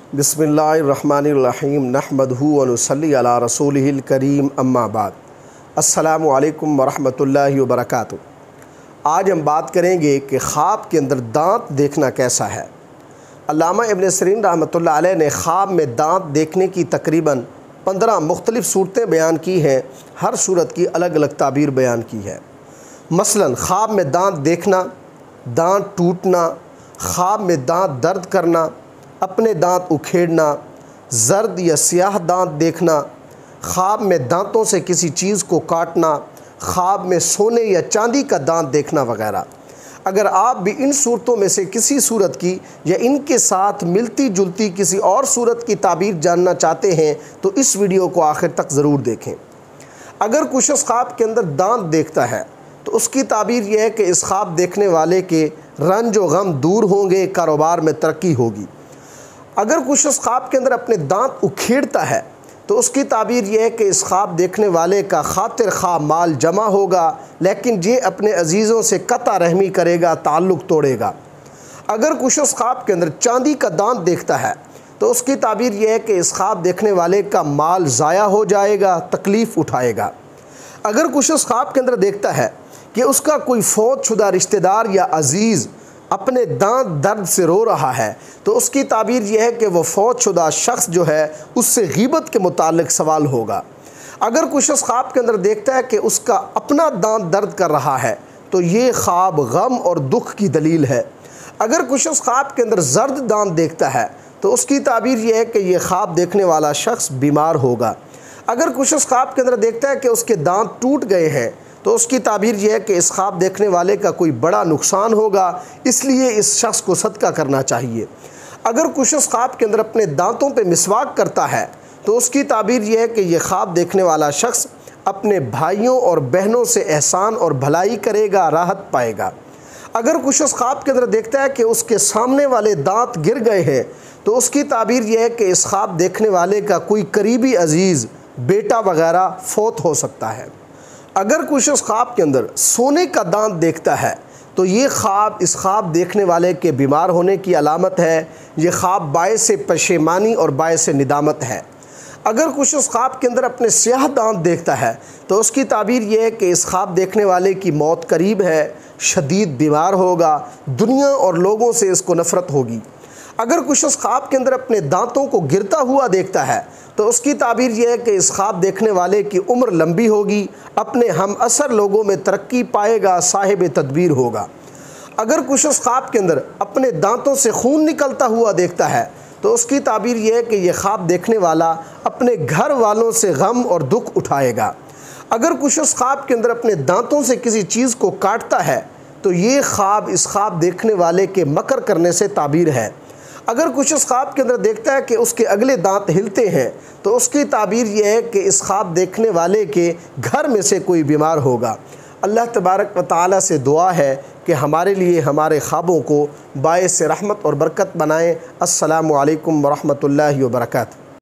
बिस्मिल्लाहिर्रहमानिर्रहीम नहमदहू व नुसल्ली अला रसूलिहिल करीम अम्मा बाद। अस्सलामु अलैकुम वरहमतुल्लाहि वबरकातुहू। आज हम बात करेंगे कि ख्वाब के अंदर दांत देखना कैसा है। अल्लामा इब्न सिरीन रहमतुल्लाह अलैह ने ख्वाब में दांत देखने की तकरीबन 15 मुख्तलिफ़ सूरतें बयान की हैं। हर सूरत की अलग अलग ताबीर बयान की है। मसलन ख्वाब में दांत देखना, दांत टूटना, ख्वाब में दांत दर्द करना, अपने दांत उखेड़ना, जर्द या स्याह दांत देखना, ख्वाब में दांतों से किसी चीज़ को काटना, ख्वाब में सोने या चांदी का दांत देखना वगैरह। अगर आप भी इन सूरतों में से किसी सूरत की या इनके साथ मिलती जुलती किसी और सूरत की ताबीर जानना चाहते हैं तो इस वीडियो को आखिर तक ज़रूर देखें। अगर कुछ शख्स ख्वाब के अंदर दांत देखता है तो उसकी ताबीर यह है कि इस ख्वाब देखने वाले के रंज व गम दूर होंगे, कारोबार में तरक्की होगी। अगर कुछ शख्स ख्वाब के अंदर अपने दांत उखेड़ता है तो उसकी ताबीर यह है कि इस ख्वाब देखने वाले का खातिर ख्वाह माल जमा होगा, लेकिन ये अपने अजीज़ों से कता रहमी करेगा, ताल्लुक़ तोड़ेगा। अगर कुछ शख्स ख्वाब के अंदर चांदी का दांत देखता है तो उसकी ताबीर यह है कि इस ख्वाब देखने वाले का माल ज़ाया हो जाएगा, तकलीफ़ उठाएगा। अगर कुछ शख्स ख्वाब के अंदर देखता है कि उसका कोई फौत शुदा रिश्तेदार या अजीज़ अपने दांत दर्द से रो रहा है तो उसकी ताबीर यह है कि वह फौत शुदा शख्स जो है उससे गीबत के मुतालिक सवाल होगा। अगर कुछ शख्स ख्वाब के अंदर देखता है कि उसका अपना दांत दर्द कर रहा है तो ये ख्वाब गम और दुख की दलील है। अगर कुछ शख्स ख्वाब के अंदर जर्द दांत देखता है तो उसकी ताबीर यह है कि यह ख्वाब देखने वाला शख्स बीमार होगा। अगर कुछ शख्स ख्वाब के अंदर देखता है कि उसके दांत टूट गए हैं तो उसकी ताबीर यह है कि इस ख्वाब देखने वाले का कोई बड़ा नुकसान होगा, इसलिए इस शख्स को सदका करना चाहिए। अगर कुछ शख्स ख्वाब के अंदर अपने दांतों पे मिसवाक करता है तो उसकी ताबीर यह है कि यह ख्वाब देखने वाला शख्स अपने भाइयों और बहनों से एहसान और भलाई करेगा, राहत पाएगा। अगर कुछ शख्स ख्वाब के अंदर देखता है कि उसके सामने वाले दांत गिर गए हैं तो उसकी ताबीर यह है कि इस ख्वाब देखने वाले का कोई करीबी अजीज़, बेटा वगैरह फौत हो सकता है। अगर कुछ शख्स ख्वाब के अंदर सोने का दांत देखता है तो ये ख्वाब इस ख्वाब देखने वाले के बीमार होने की अलामत है। ये ख्वाब बायस पशेमानी और बायस निदामत है। अगर कुछ शख्स ख्वाब के अंदर अपने स्याह दांत देखता है तो उसकी ताबीर यह है कि इस ख्वाब देखने वाले की मौत करीब है, शदीद बीमार होगा, दुनिया और लोगों से इसको नफ़रत होगी। अगर कुछ शख्स ख्वाब के अंदर अपने दांतों को गिरता हुआ देखता है तो उसकी ताबीर यह है कि इस ख्वाब देखने वाले की उम्र लंबी होगी, अपने हम असर लोगों में तरक्की पाएगा, साहिब तदबीर होगा। अगर कुछ शख्स ख्वाब के अंदर अपने दांतों से खून निकलता हुआ देखता है तो उसकी ताबीर यह है कि यह ख्वाब देखने वाला अपने घर वालों से गम और दुख उठाएगा। अगर कुछ शख्स ख्वाब के अंदर अपने दांतों से किसी चीज़ को काटता है तो ये ख्वाब इस ख्वाब देखने वाले के मकर करने से ताबीर है। अगर कुछ इस ख्वाब के अंदर देखता है कि उसके अगले दांत हिलते हैं तो उसकी ताबीर यह है कि इस ख्वाब देखने वाले के घर में से कोई बीमार होगा। अल्लाह तबारक व तआला से दुआ है कि हमारे लिए हमारे ख्वाबों को बायस रहमत और बरकत बनाएं। अस्सलामु अलैकुम व रहमतुल्लाहि व बरकातुहू।